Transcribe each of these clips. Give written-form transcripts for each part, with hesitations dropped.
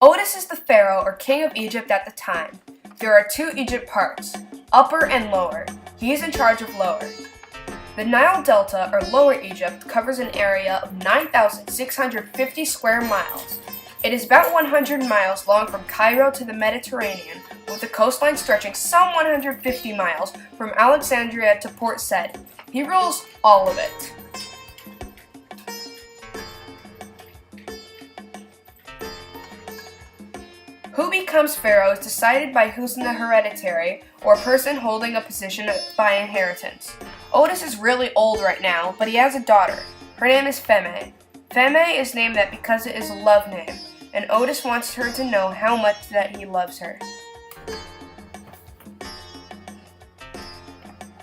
Otis is the pharaoh or king of Egypt at the time. There are two Egypt parts, upper and lower. He is in charge of lower. The Nile Delta, or Lower Egypt, covers an area of 9,650 square miles. It is about 100 miles long from Cairo to the Mediterranean, with the coastline stretching some 150 miles from Alexandria to Port Said. He rules all of it. Who becomes pharaoh is decided by who's in the hereditary, or a person holding a position by inheritance. Otis is really old right now, but he has a daughter. Her name is Feme. Feme is named that because it is a love name, and Otis wants her to know how much that he loves her.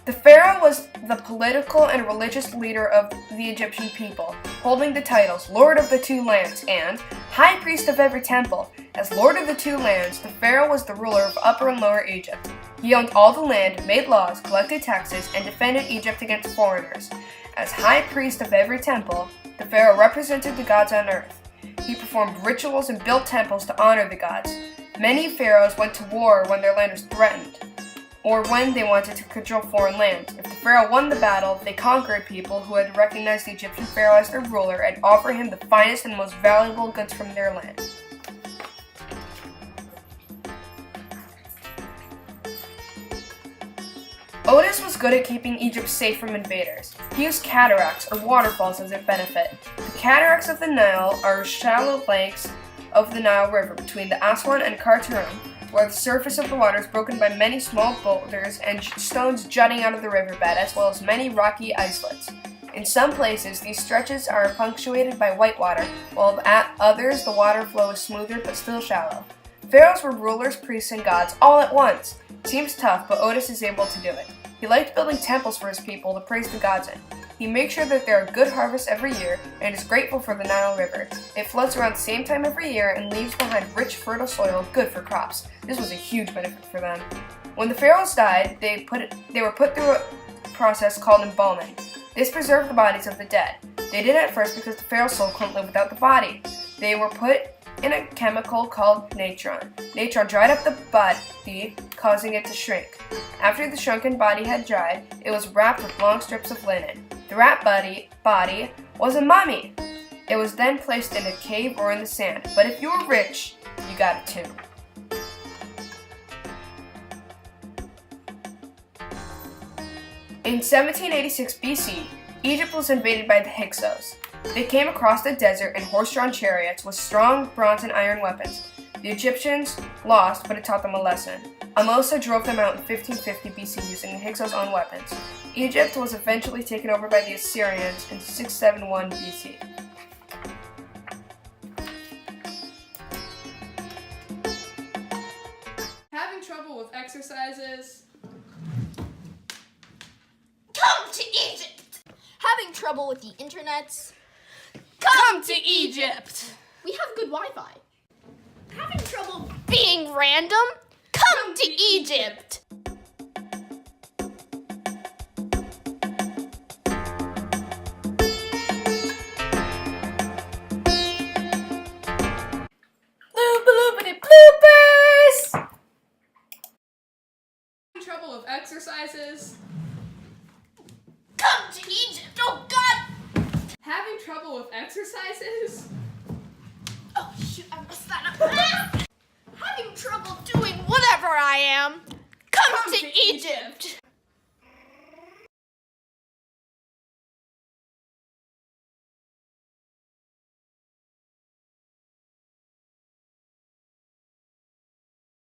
The pharaoh was the political and religious leader of the Egyptian people, holding the titles Lord of the Two Lands and High Priest of every temple. As Lord of the Two Lands, the pharaoh was the ruler of Upper and Lower Egypt. He owned all the land, made laws, collected taxes, and defended Egypt against foreigners. As High Priest of every temple, the pharaoh represented the gods on earth. He performed rituals and built temples to honor the gods. Many pharaohs went to war when their land was threatened, or when they wanted to control foreign lands. If the pharaoh won the battle, they conquered people who had recognized the Egyptian pharaoh as their ruler and offered him the finest and most valuable goods from their land. Otis was good at keeping Egypt safe from invaders. He used cataracts, or waterfalls, as a benefit. The cataracts of the Nile are shallow lakes of the Nile River between the Aswan and Khartoum, where the surface of the water is broken by many small boulders and stones jutting out of the riverbed, as well as many rocky islets. In some places, these stretches are punctuated by whitewater, while at others the water flow is smoother but still shallow. Pharaohs were rulers, priests, and gods all at once. Seems tough, but Otis is able to do it. He liked building temples for his people to praise the gods in. He makes sure that there are good harvests every year and is grateful for the Nile River. It floods around the same time every year and leaves behind rich, fertile soil good for crops. This was a huge benefit for them. When the pharaohs died, they were put through a process called embalming. This preserved the bodies of the dead. They did it at first because the pharaoh's soul couldn't live without the body. They were put in a chemical called natron. Natron dried up the body, causing it to shrink. After the shrunken body had dried, it was wrapped with long strips of linen. The wrapped body was a mummy. It was then placed in a cave or in the sand, but if you were rich, you got a tomb. In 1786 BC, Egypt was invaded by the Hyksos. They came across the desert in horse-drawn chariots with strong bronze and iron weapons. The Egyptians lost, but it taught them a lesson. Amosa drove them out in 1550 BC using the Hyksos' own weapons. Egypt was eventually taken over by the Assyrians in 671 BC. Having trouble with exercises? Come to Egypt! Having trouble with the internets? Come to Egypt! We have good Wi-Fi. Having trouble being random? Come to Egypt! Bloopity-bloopers! Having trouble with exercises? Come to Egypt! Oh God! Having trouble with exercises? Oh shoot, I messed that up. Having trouble doing whatever I am? Come to Egypt!